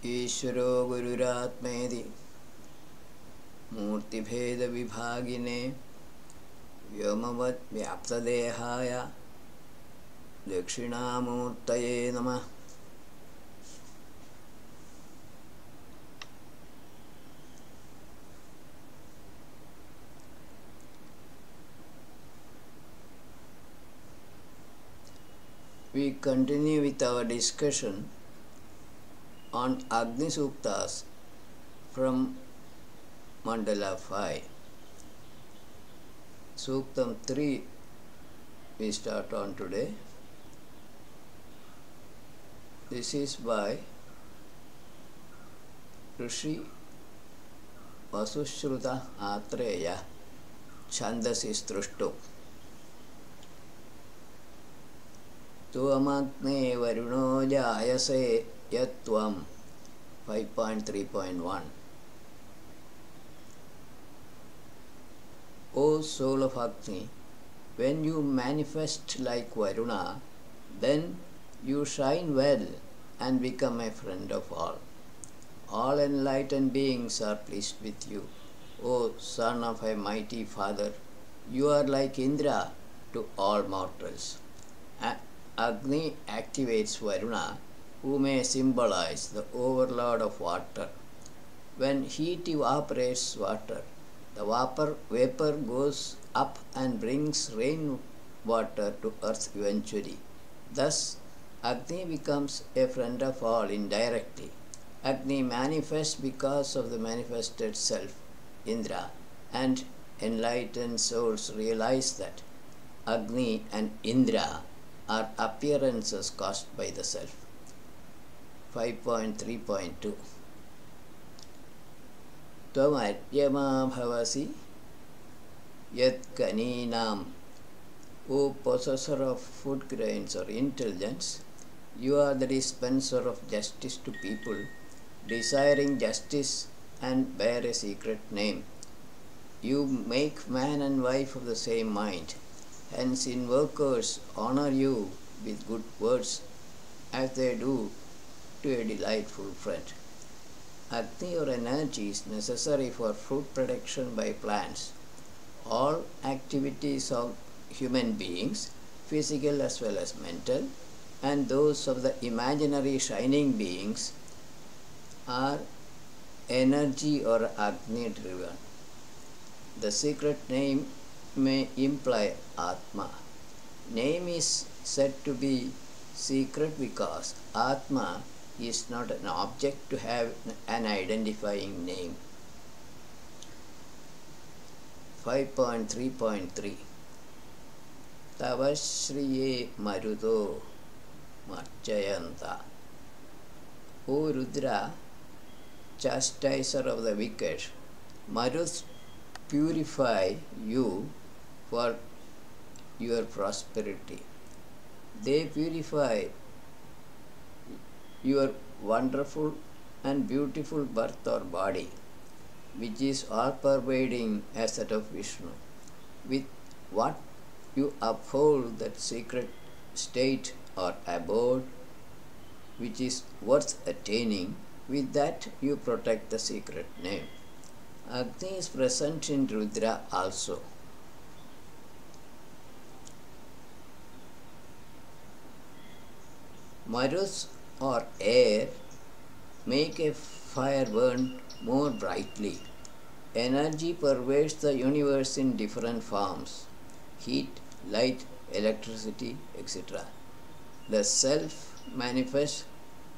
ईश्वरो गुरुरात्मेति मूर्तिभेदविभागिने व्योमवद्व्याप्तदेहाय दक्षिणामूर्तये नमः। We continue with our discussion on Agni Suktas from Mandala 5. Suktam 3 we start on today. This is by Rishi Vasushruta Atreya Chandasi Strushtu. Tuamagne Varuno Jayase Yatvam 5.3.1. O soul of Agni, when you manifest like Varuna, then you shine well and become a friend of all. All enlightened beings are pleased with you. O son of a mighty father, you are like Indra to all mortals. Agni activates Varuna, who may symbolize the overlord of water. When heat evaporates water, the vapor goes up and brings rain water to earth eventually. Thus, Agni becomes a friend of all indirectly. Agni manifests because of the manifested self, Indra, and enlightened souls realize that Agni and Indra are appearances caused by the self. 5.3.2. Tvamarjama bhavasi yat kaninam. O possessor of food grains or intelligence, you are the dispenser of justice to people, desiring justice and bear a secret name. You make man and wife of the same mind. Hence invokers honor you with good words as they do to a delightful friend. Agni or energy is necessary for fruit production by plants. All activities of human beings, physical as well as mental, and those of the imaginary shining beings are energy or Agni driven. The secret name may imply Atma. Name is said to be secret because Atma is not an object to have an identifying name. 5.3.3. Tavashriye Marudo Marjayanta. O Rudra, chastiser of the wicked, Maruts purify you for your prosperity. They purify your wonderful and beautiful birth or body, which is all-pervading as that of Vishnu. With what you uphold that secret state or abode, which is worth attaining, with that you protect the secret name. Agni is present in Rudra also. Maruts or air make a fire burn more brightly. Energy pervades the universe in different forms: heat, light, electricity, etc. The self manifests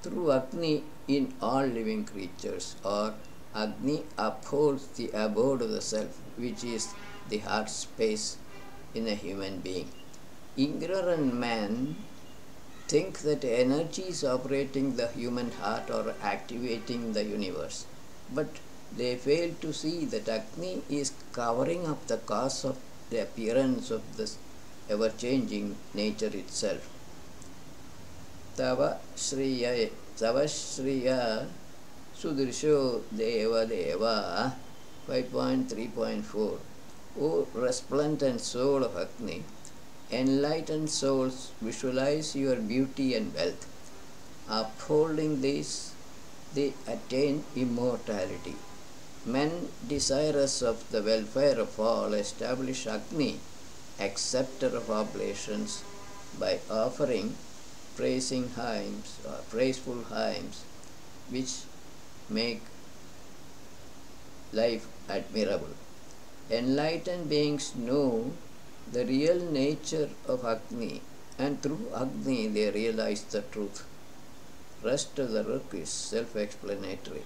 through Agni in all living creatures, or Agni upholds the abode of the self, which is the heart space in a human being. Ignorant men think that energy is operating the human heart or activating the universe, but they fail to see that Agni is covering up the cause of the appearance of this ever-changing nature itself. Tava Shriya Sudirsho Deva Deva 5.3.4. O resplendent soul of Agni, enlightened souls visualize your beauty and wealth. Upholding these they attain immortality. Men desirous of the welfare of all establish Agni, acceptor of oblations, by offering praising hymns or praiseful hymns which make life admirable. Enlightened beings know the real nature of Agni, and through Agni they realize the truth. Rest of the book is self-explanatory.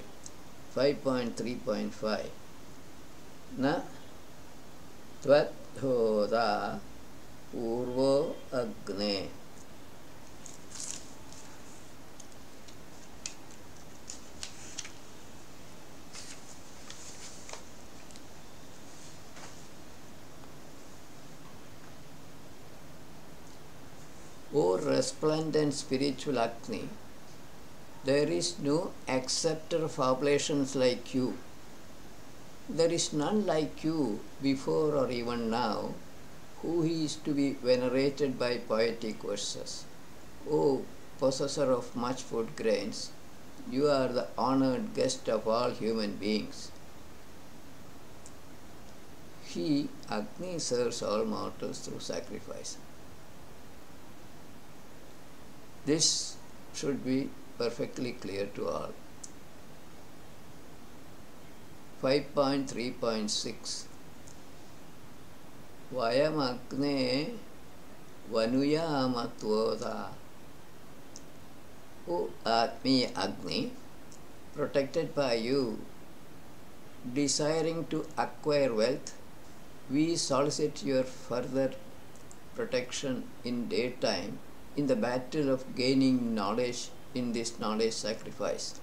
5.3.5 Na Tvathoda Purvo Agne. O resplendent spiritual Agni, there is no acceptor of oblations like you. There is none like you before or even now, who is to be venerated by poetic verses. O possessor of much food grains, you are the honored guest of all human beings. He, Agni, serves all mortals through sacrifice. This should be perfectly clear to all. 5.3.6 Vayam Agne Vanuyama Tvoda. O Atmi Agni, protected by you, desiring to acquire wealth, we solicit your further protection in daytime in the battle of gaining knowledge in this knowledge sacrifice.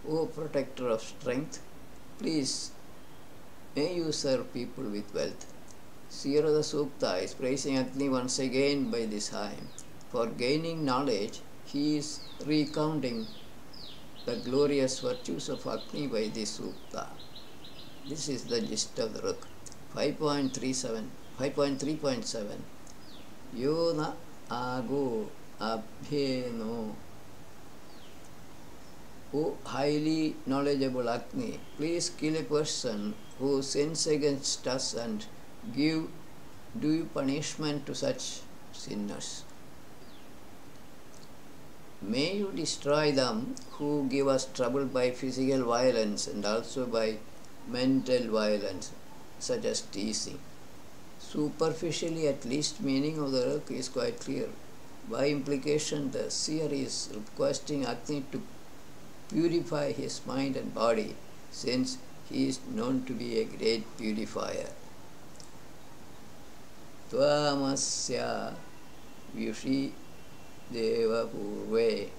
O protector of strength, please may you serve people with wealth. Sierada Sukta is praising Agni once again by this hymn. For gaining knowledge, he is recounting the glorious virtues of Agni by this Sukta. This is the gist of the book. 5.3.7 Yona Ago Abhyeno. O highly knowledgeable Agni, please kill a person who sins against us and give due punishment to such sinners. May you destroy them who give us trouble by physical violence and also by mental violence, such as teasing. Superficially, at least, meaning of the work is quite clear. By implication, the seer is requesting Agni to purify his mind and body, since he is known to be a great purifier. Tvamasya Vyushi Deva Purve.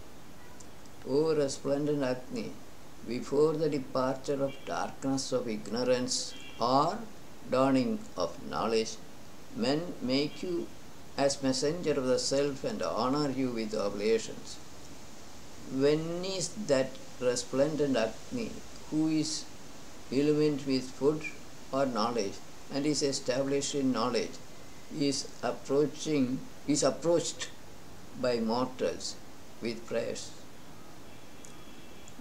O resplendent Agni, before the departure of darkness of ignorance or dawning of knowledge, men make you as messenger of the self and honor you with oblations. When is that resplendent Agni, who is illumined with food or knowledge and is established in knowledge, is approached by mortals with prayers?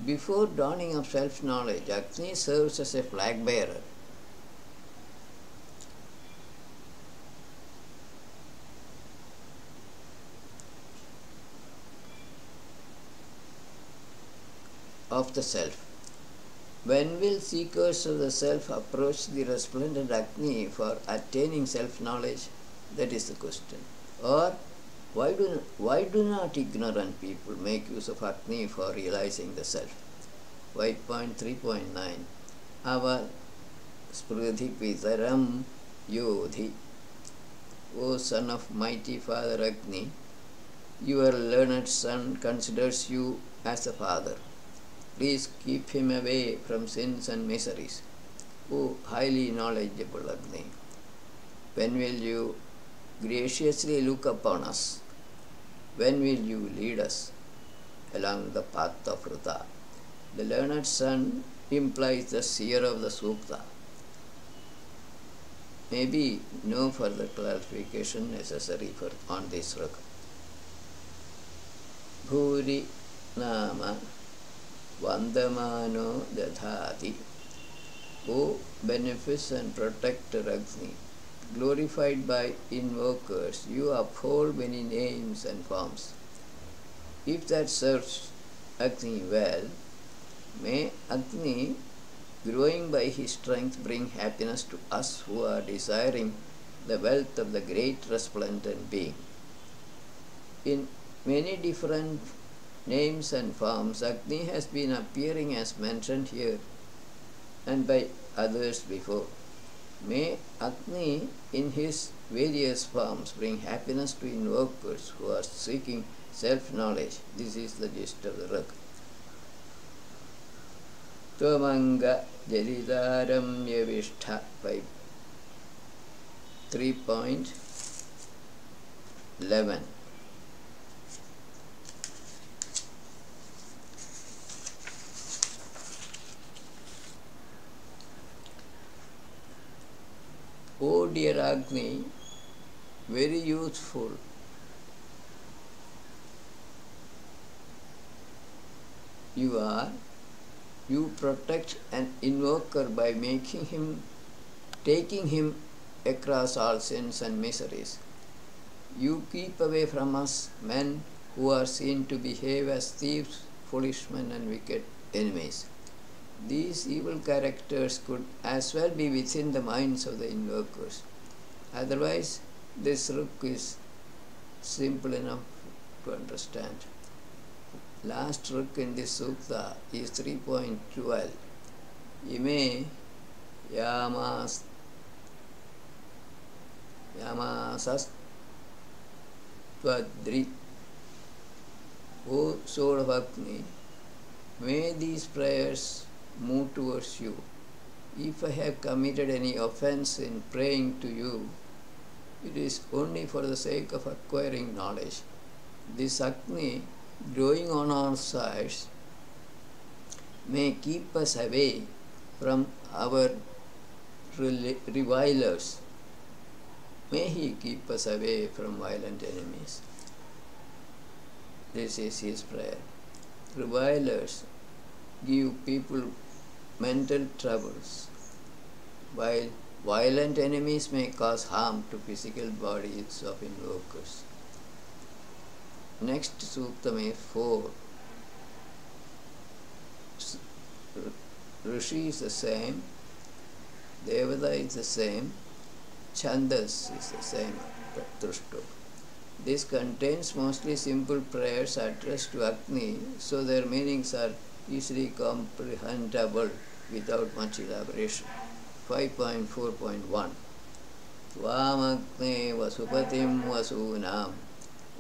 Before dawning of self-knowledge, Agni serves as a flag bearer. Of the self. When will seekers of the self approach the resplendent Agni for attaining self-knowledge? That is the question. Or why do not ignorant people make use of Agni for realizing the self? 5.3.9 Ava Sprudhi Pitaram Yodhi. O son of mighty father Agni, your learned son considers you as a father. Please keep him away from sins and miseries. O highly knowledgeable Agni, when will you graciously look upon us? When will you lead us along the path of Vrita? The learned son implies the seer of the Sukta. Maybe no further clarification necessary on this work. Bhuri Nama Vandamano Dadhati. O beneficent protector Agni, glorified by invokers, you uphold many names and forms. If that serves Agni well, may Agni, growing by his strength, bring happiness to us who are desiring the wealth of the great resplendent being. In many different names and forms, Agni has been appearing as mentioned here and by others before. May Agni in his various forms bring happiness to invokers who are seeking self-knowledge. This is the gist of the Rig. Tvamanga Jalidaram Yavishtha by 3.11. O dear Agni, very useful, you protect an invoker by taking him across all sins and miseries. You keep away from us men who are seen to behave as thieves, foolish men and wicked enemies. These evil characters could as well be within the minds of the invokers. Otherwise, this Ruk is simple enough to understand. Last Ruk in this Sukta is 3.12. Ime yamasastvadri. O soul of Agni, may these prayers move towards you. If I have committed any offense in praying to you, it is only for the sake of acquiring knowledge. This Agni, growing on all sides, may keep us away from our revilers. May he keep us away from violent enemies. This is his prayer. Revilers give people mental troubles, while violent enemies may cause harm to physical bodies of invokers. Next Suktam is 4. Rishi is the same, Devata is the same, Chandas is the same, Trushto. This contains mostly simple prayers addressed to Agni, so their meanings are easily comprehensible without much elaboration. 5.4.1. Tvamagne Vasupatim Vasunam.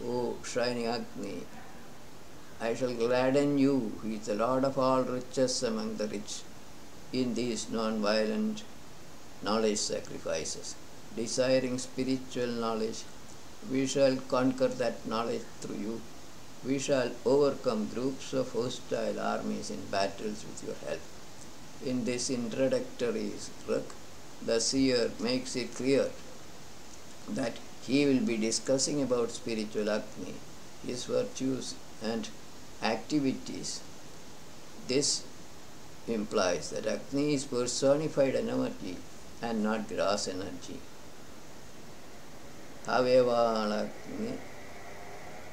O shining Agni, I shall gladden you, who is the Lord of all riches among the rich, in these non-violent knowledge sacrifices. Desiring spiritual knowledge, we shall conquer that knowledge through you. We shall overcome groups of hostile armies in battles with your help. In this introductory Ruk, the seer makes it clear that he will be discussing about spiritual Agni, his virtues and activities. This implies that Agni is personified energy and not gross energy. Avevalagni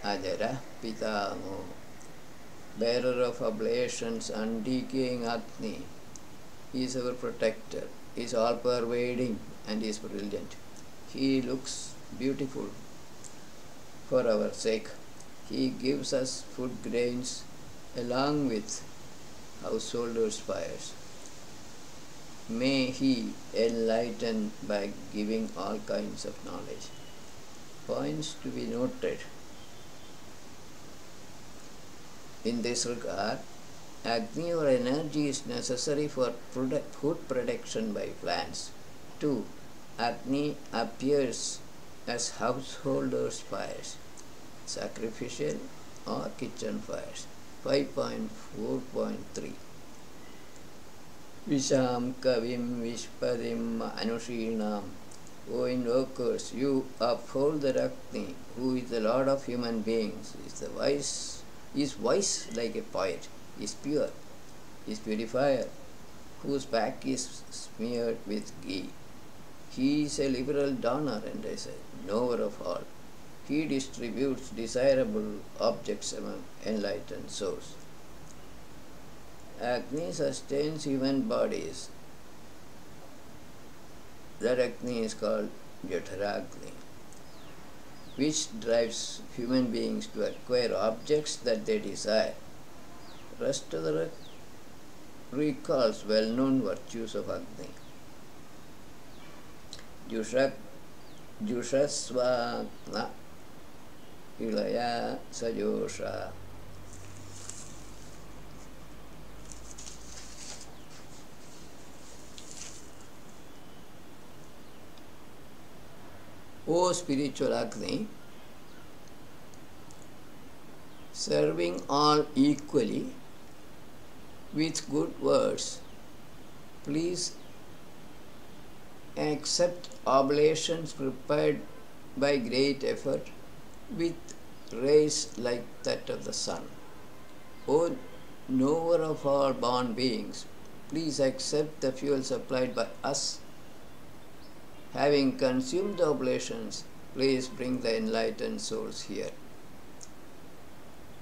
Ajara Pitamo, bearer of oblations, undecaying Agni, is our protector, is all-pervading and is brilliant. He looks beautiful for our sake. He gives us food grains along with householders' fires. May he enlighten by giving all kinds of knowledge. Points to be noted. In this regard, Agni or energy is necessary for food production by plants. 2. Agni appears as householders' fires, sacrificial or kitchen fires. 5.4.3. Visham Kavim Vishpadim Anushinam. O invokers, you uphold the Agni, who is the Lord of human beings, is wise like a poet, is pure, is purifier, whose back is smeared with ghee. He is a liberal donor and is a knower of all. He distributes desirable objects among enlightened souls. Agni sustains human bodies. That Agni is called Jఠragni, which drives human beings to acquire objects that they desire. Rest of the recalls well-known virtues of Agni. Jushasvagna Ilaya Sajosha. O spiritual Agni, serving all equally with good words, please accept oblations prepared by great effort with rays like that of the sun. O knower of all born beings, please accept the fuel supplied by us. Having consumed the oblations, please bring the enlightened souls here.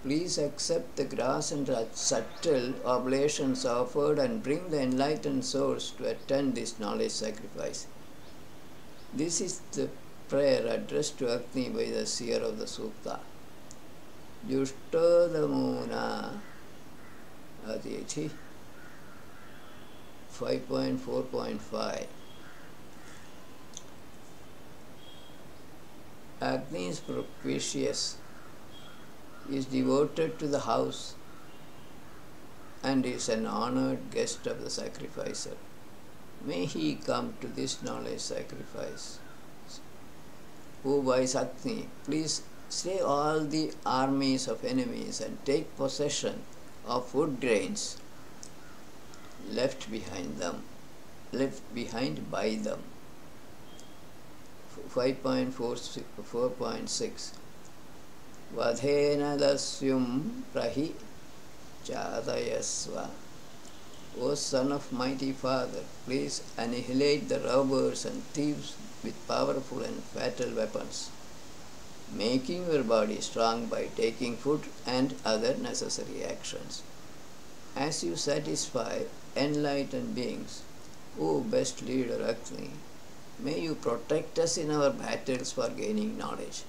Please accept the gross and subtle oblations offered and bring the enlightened souls to attend this knowledge sacrifice. This is the prayer addressed to Agni by the seer of the Sukta. Jushtodamuna Aditi 5.4.5. Agni is propitious, is devoted to the house, and is an honored guest of the sacrificer. May he come to this knowledge sacrifice. O wise Agni, please slay all the armies of enemies and take possession of food grains left behind by them. 5.4.6 Vadhena dasyum prahi chadayasva. O son of mighty father, please annihilate the robbers and thieves with powerful and fatal weapons, making your body strong by taking food and other necessary actions. As you satisfy enlightened beings, O best leader Agni, may you protect us in our battles for gaining knowledge.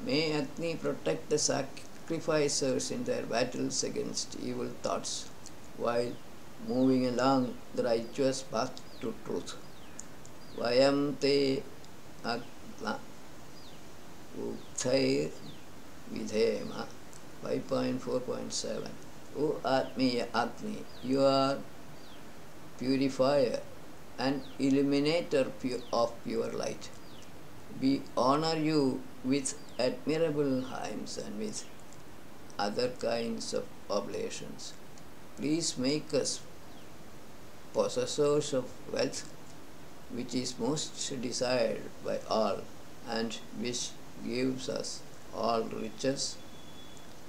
May Agni protect the sacrificers in their battles against evil thoughts while moving along the righteous path to truth. Vayam te agna ukthair vidhema 5.4.7. O Atmiya Agni, you are purifier and illuminator of pure light. We honor you with admirable hymns and with other kinds of oblations. Please make us possessors of wealth, which is most desired by all and which gives us all riches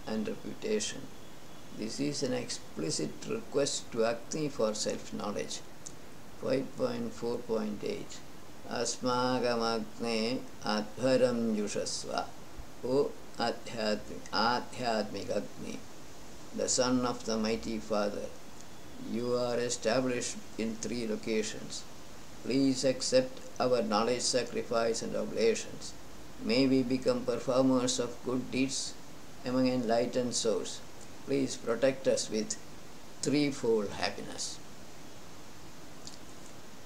and reputation. This is an explicit request to Agni for self-knowledge. 5.4.8 Asmagamagne Adharam Yushasva. O Adhyatmic Agni, the son of the mighty Father, you are established in 3 locations. Please accept our knowledge sacrifice and oblations. May we become performers of good deeds among enlightened souls. Please protect us with 3-fold happiness.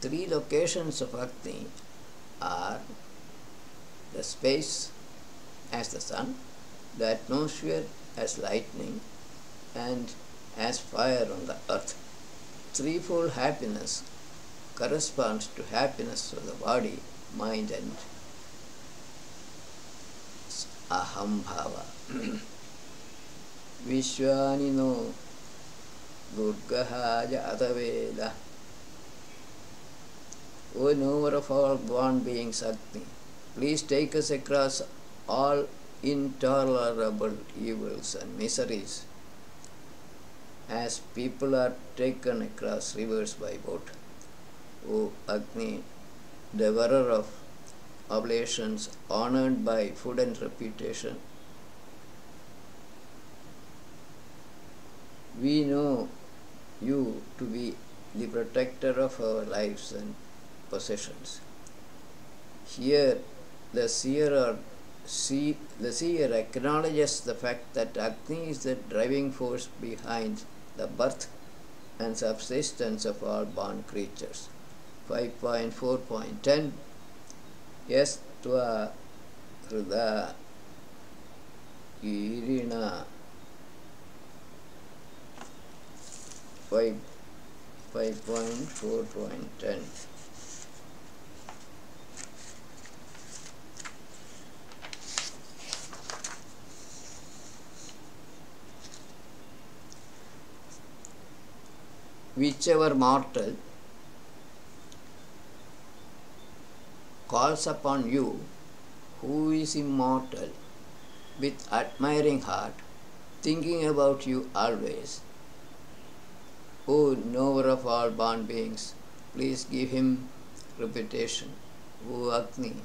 3 locations of Agni are the space as the sun, the atmosphere as lightning, and as fire on the earth. 3-fold happiness corresponds to happiness of the body, mind, and ahambhava. Vishwanino Durgahaja Adaveda. O knower of all born beings, Agni, please take us across all intolerable evils and miseries as people are taken across rivers by boat. O Agni, devourer of oblations, honored by food and reputation, we know you to be the protector of our lives and possessions. Here, the seer acknowledges the fact that Agni is the driving force behind the birth and subsistence of all born creatures. 5.4.10 Yastva Hruda Irina 5.4.10 Whichever mortal calls upon you, who is immortal, with admiring heart, thinking about you always, O knower of all born beings, please give him reputation. O Agni,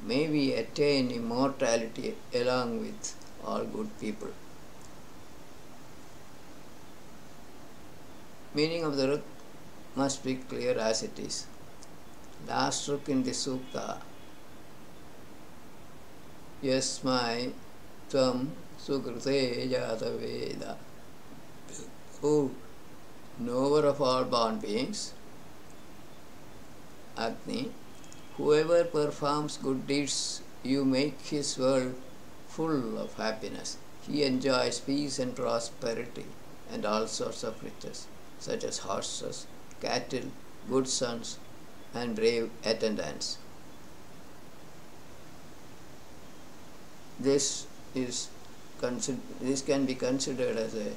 may we attain immortality along with all good people. Meaning of the Ruk must be clear as it is. Last Ruk in the Sukta, Yasmai Tvam Sukrute Jataveda. O knower of all born beings, Agni, whoever performs good deeds, you make his world full of happiness. He enjoys peace and prosperity and all sorts of riches, such as horses, cattle, good sons, and brave attendants. This can be considered as a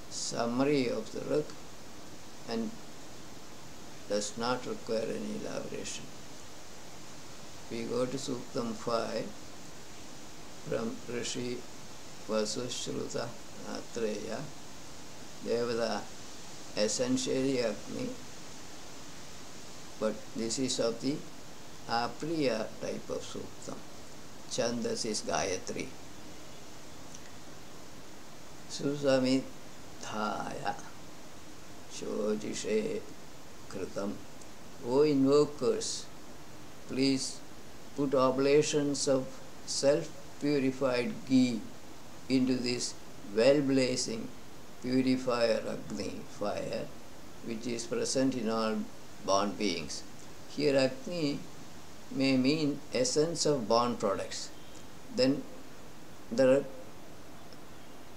summary of the Ruk and does not require any elaboration. We go to Suktam 5 from Rishi Vasushruta Atreya, Devada, essentially Agni, but this is of the Apriya type of Suktam. Chandas is Gayatri. Susamithaya Chojishe Kritam. O invokers, please put oblations of self-purified ghee into this well-blazing purifier Agni fire, which is present in all born beings. Here Agni may mean essence of born products. Then the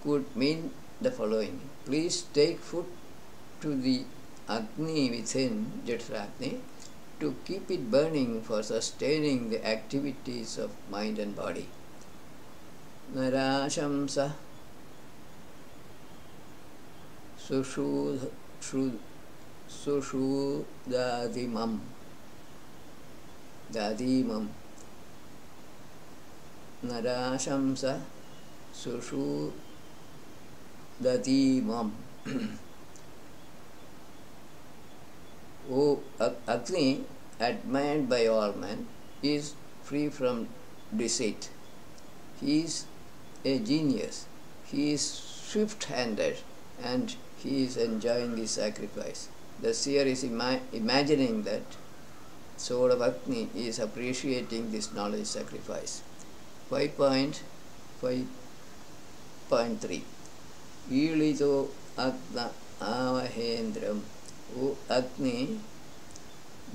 could mean the following: please take food to the Agni within, Jatragni, to keep it burning for sustaining the activities of mind and body. Narashamsa Dadimam Narashamsa Dadimam. O Agni, admired by all men, is free from deceit. He is a genius. He is swift-handed and he is enjoying the sacrifice. The seer is imagining that sword of Agni is appreciating this knowledge sacrifice. 5.5.3 Ilito Agna Avahendram. O Agni,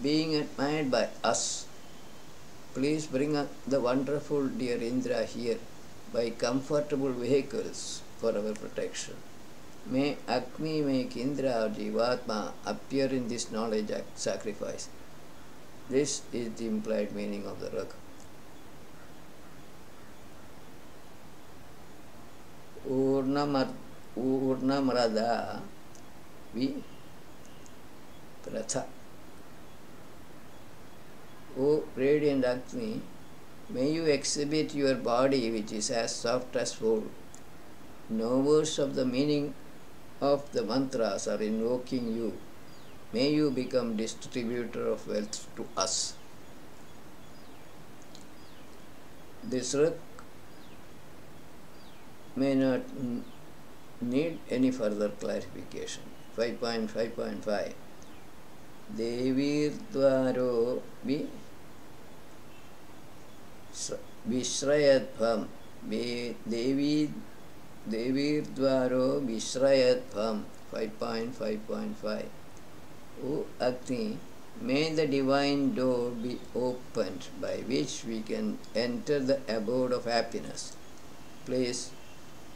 being admired by us, please bring the wonderful dear Indra here by comfortable vehicles for our protection. May Agni make Indra or Jivatma appear in this knowledge sacrifice. This is the implied meaning of the Ruk. Urnamrada Vi Pratha. O radiant Agni, may you exhibit your body which is as soft as wool. Knowers of the meaning of the mantras are invoking you. May you become distributor of wealth to us. This Rik may not need any further clarification. 5.5.5 Devirdvaro Vishrayadvam Devirdvaro Vishrayadvam 5.5.5 O Agni, may the divine door be opened by which we can enter the abode of happiness. Please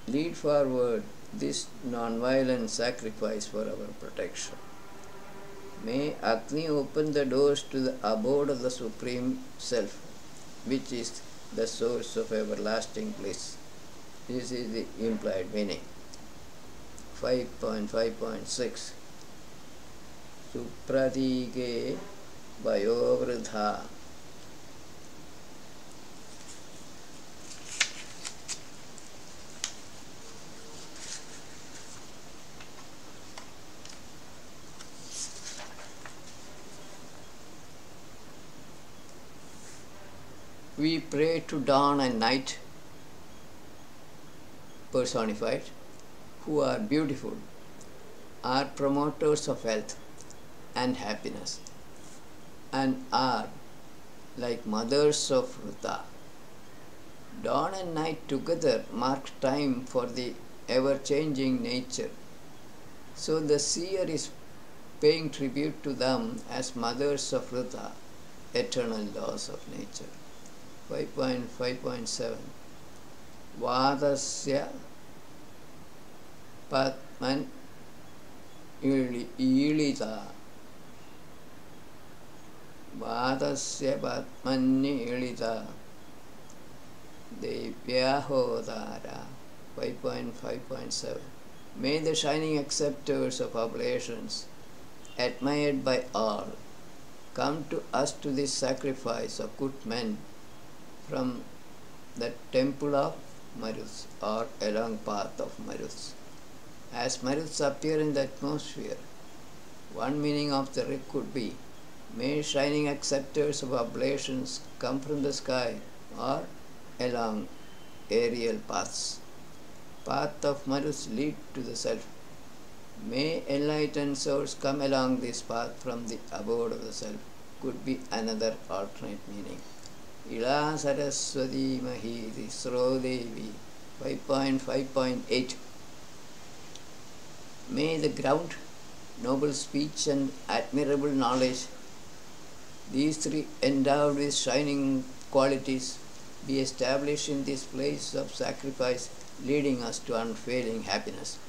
lead forward this non-violent sacrifice for our protection. May Agni open the doors to the abode of the Supreme Self, which is the source of everlasting bliss. This is the implied meaning. 5.5.6 Supratike Vayovridha We pray to dawn and night personified, who are beautiful, are promoters of health and happiness, and are like mothers of Vrita. Dawn and night together mark time for the ever-changing nature. So the seer is paying tribute to them as mothers of Vrita, eternal laws of nature. 5.5.7 Vadasya Patman Ilita Vadasya Patmanni Ilita Devyahodara 5.5.7 May the shining acceptors of oblations, admired by all, come to us to this sacrifice of good men from the temple of Maruts or along path of Maruts. As Maruts appear in the atmosphere, one meaning of the Rik could be, may shining acceptors of oblations come from the sky or along aerial paths. Path of Maruts lead to the self. May enlightened souls come along this path from the abode of the self could be another alternate meaning. Ila Saraswati Mahi Tisro Devi 5.5.8 May the ground, noble speech and admirable knowledge, these three endowed with shining qualities, be established in this place of sacrifice, leading us to unfailing happiness.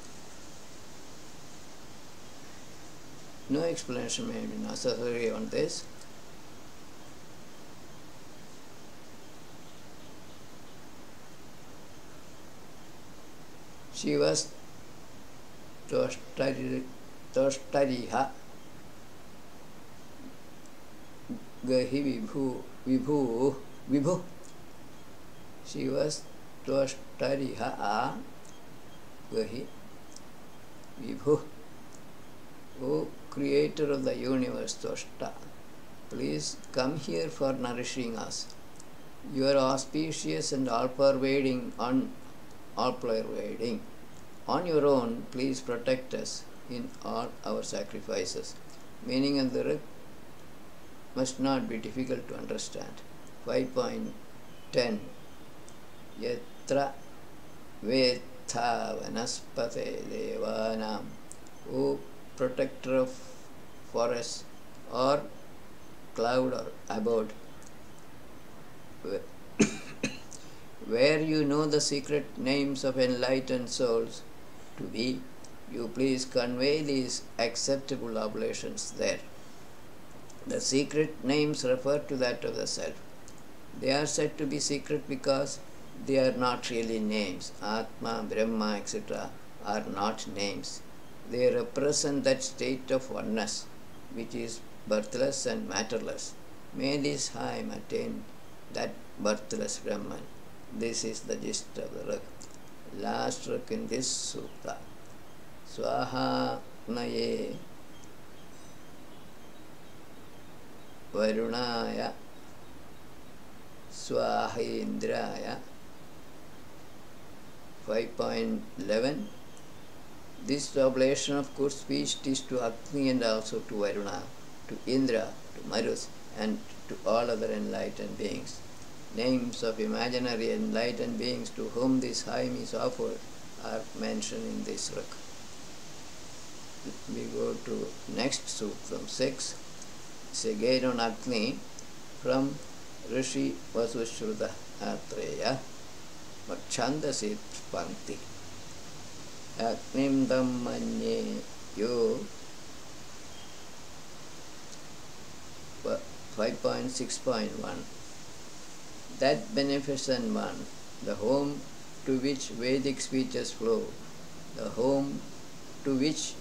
No explanation may be necessary on this. Shivas Toshtariha Gahi Vibhu Shivas Toshtariha Gahi Vibhu O Creator of the universe Toshta, please come here for nourishing us. You are auspicious and all-pervading all-pervading. On your own, please protect us in all our sacrifices. Meaning of the Rik must not be difficult to understand. 5.10 Yatra Vetha Vanaspate Devanam O protector of forest or cloud or abode, where you know the secret names of enlightened souls to be, you please convey these acceptable oblations there. The secret names refer to that of the self. They are said to be secret because they are not really names. Atma, Brahma, etc. are not names. They represent that state of oneness, which is birthless and matterless. May this Haim attain that birthless Brahman. This is the gist of the Rik. Last Rik in this sutta. Swaha Naye Varunaya Swahendraya. 5.11. This oblation of good speech is to Agni and also to Varuna, to Indra, to Marus, and to all other enlightened beings. Names of imaginary enlightened beings to whom this hymn is offered are mentioned in this book. We go to next Suktam 6. It's again on Agni from Rishi Vasushruta Atreya, Chandasit Pankti. Agnim Dhammanye Yo 5.6.1. That beneficent one, the home to which Vedic speeches flow, the home to which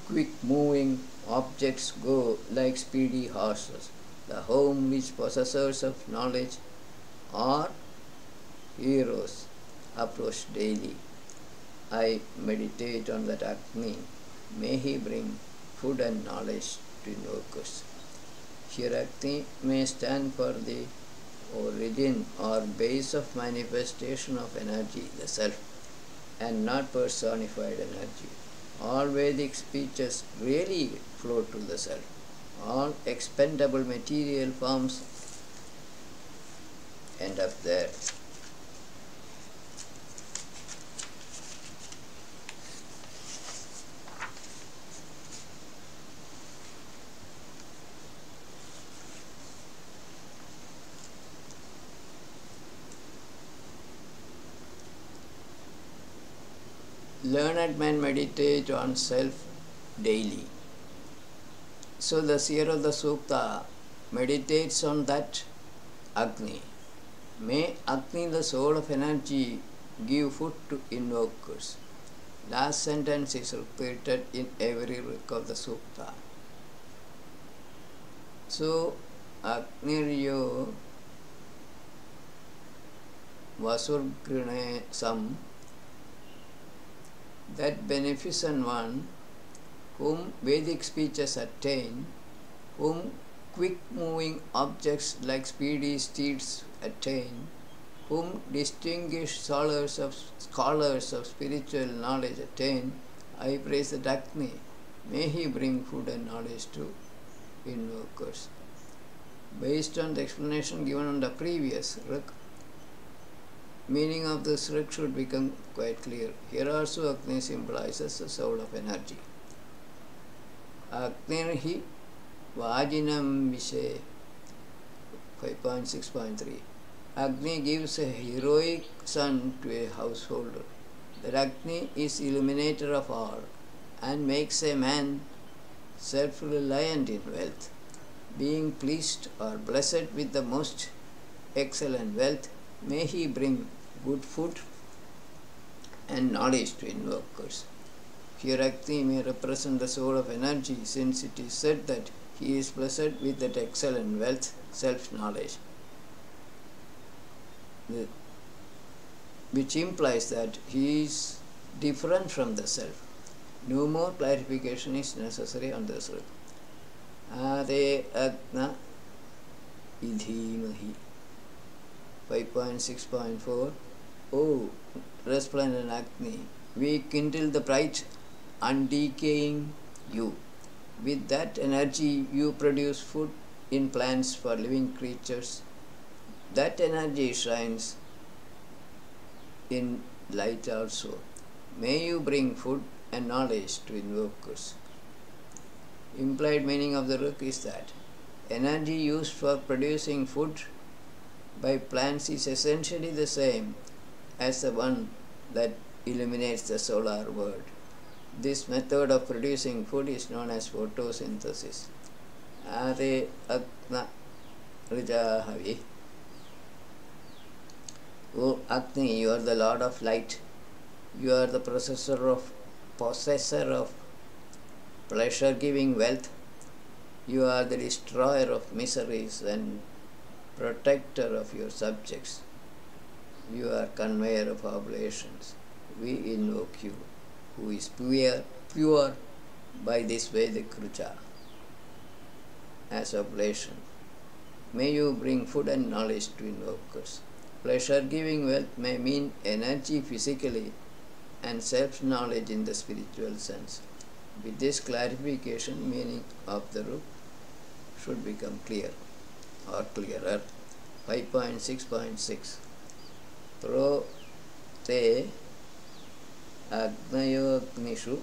quick-moving objects go like speedy horses, the home which possessors of knowledge or heroes approach daily. I meditate on that Agni. May he bring food and knowledge to invokers. Here Agni may stand for the origin or base of manifestation of energy, the self, and not personified energy. All Vedic speeches really flow to the self. All expendable material forms end up there. Learned men meditate on self daily. So the seer of the Sukta meditates on that Agni. May Agni, the soul of energy, give food to invokers. Last sentence is repeated in every rik of the Sukta. So Agniryo Vasurgrine Sam, that beneficent one whom Vedic speeches attain, whom quick-moving objects like speedy steeds attain, whom distinguished scholars of spiritual knowledge attain, I praise the Agni. May he bring food and knowledge to invokers. Based on the explanation given on the previous rik, meaning of this rik should become quite clear. Here also Agni symbolizes the soul of energy. Agnirhi Vajinam Vishe 5.6.3. Agni gives a heroic son to a householder. That Agni is illuminator of all and makes a man self-reliant in wealth. Being pleased or blessed with the most excellent wealth, may he bring good food and knowledge to invokers. Here Agni may represent the soul of energy, since it is said that he is blessed with that excellent wealth, self-knowledge, which implies that he is different from the self. No more clarification is necessary on this rik. Ade Agna Idhimahi 5.6.4. O resplendent Agni, we kindle the bright, undecaying you. With that energy you produce food in plants for living creatures. That energy shines in light also. May you bring food and knowledge to invokers. Implied meaning of the rik is that energy used for producing food by plants is essentially the same as the one that illuminates the solar world. This method of producing food is known as photosynthesis. Ade Agna Rijahavi. O Agni, you are the Lord of light. You are the possessor of pleasure-giving wealth. You are the destroyer of miseries and protector of your subjects. You are conveyor of oblations. We invoke you, who is pure, pure by this Vedic Rucha as oblation. May you bring food and knowledge to invokers. Pleasure-giving wealth may mean energy physically and self-knowledge in the spiritual sense. With this clarification, meaning of the root should become clear or clearer. 5.6.6 Pro te Agnayognishu.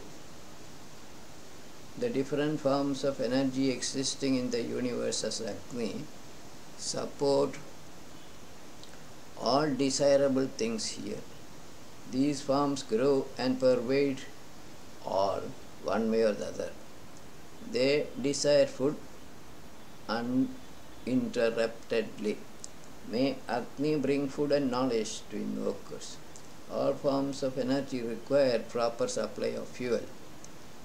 The different forms of energy existing in the universe as Agni support all desirable things here. These forms grow and pervade all one way or the other. They desire food uninterruptedly. May Agni bring food and knowledge to invokers. All forms of energy require proper supply of fuel.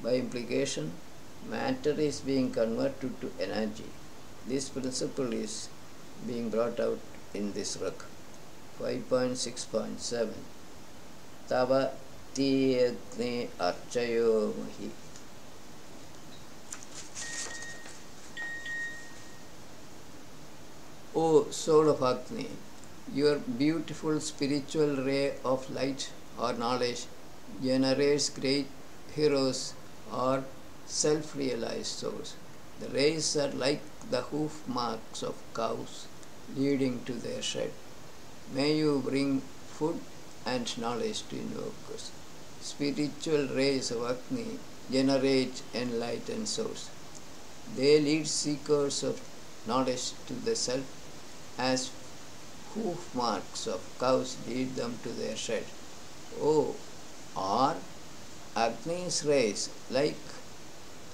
By implication, matter is being converted to energy. This principle is being brought out in this ruk. 5.6.7 Tava ti Agni archayo mahi. O soul of Agni, your beautiful spiritual ray of light or knowledge generates great heroes or self-realized souls. The rays are like the hoof marks of cows leading to their shed. May you bring food and knowledge to invokers. Spiritual rays of Agni generate enlightened souls. They lead seekers of knowledge to the self as hoof marks of cows lead them to their shed. Oh, or Agni's rays, like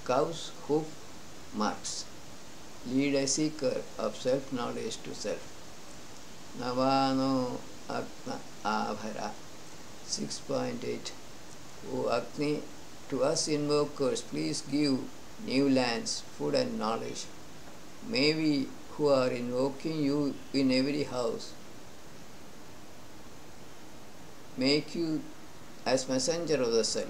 cows' hoof marks, lead a seeker of self-knowledge to self. Navano Agna Abhara 6.8 O Agni, to us invokers, please give new lands, food and knowledge. May we who are invoking you in every house make you as messenger of the self.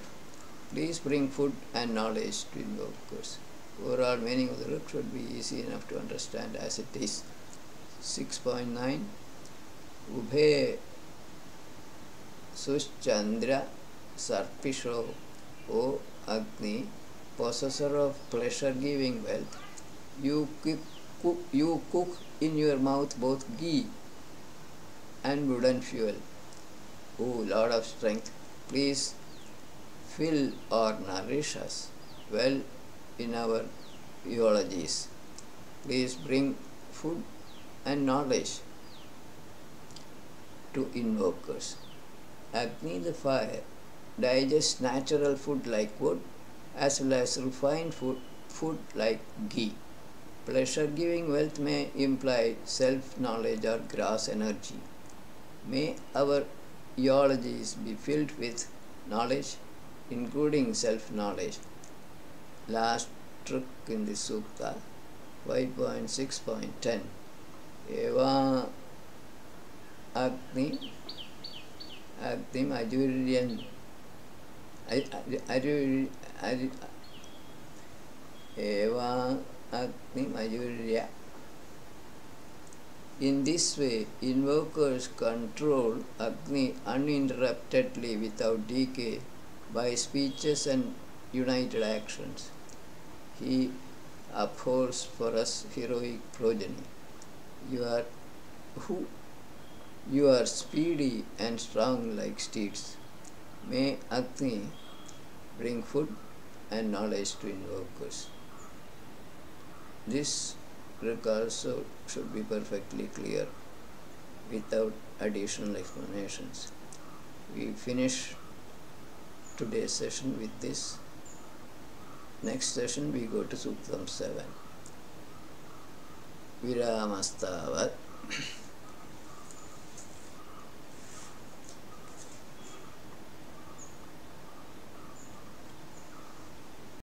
Please bring food and knowledge to invokers. Overall meaning of the root should be easy enough to understand as it is. 6.9 Ubhe Suschandra Sarpisho, O Agni, possessor of pleasure-giving wealth, you cook in your mouth both ghee and wooden fuel. O Lord of strength, please fill or nourish us well in our eulogies. Please bring food and knowledge to invokers. Agni the fire digests natural food like wood as well as refined food like ghee. Pleasure-giving wealth may imply self-knowledge or gross energy. May our eulogies be filled with knowledge, including self-knowledge. Last trick in this sukta, 5.6.10 Eva Agni Ajuryan Eva Agni Majurya. In this way, invokers control Agni uninterruptedly without decay by speeches and united actions. He upholds for us heroic progeny. You are speedy and strong like steeds. May Agni bring food and knowledge to invokers. This trick also should be perfectly clear without additional explanations. We finish today's session with this. Next session we go to Suktam 7. Viramastavat.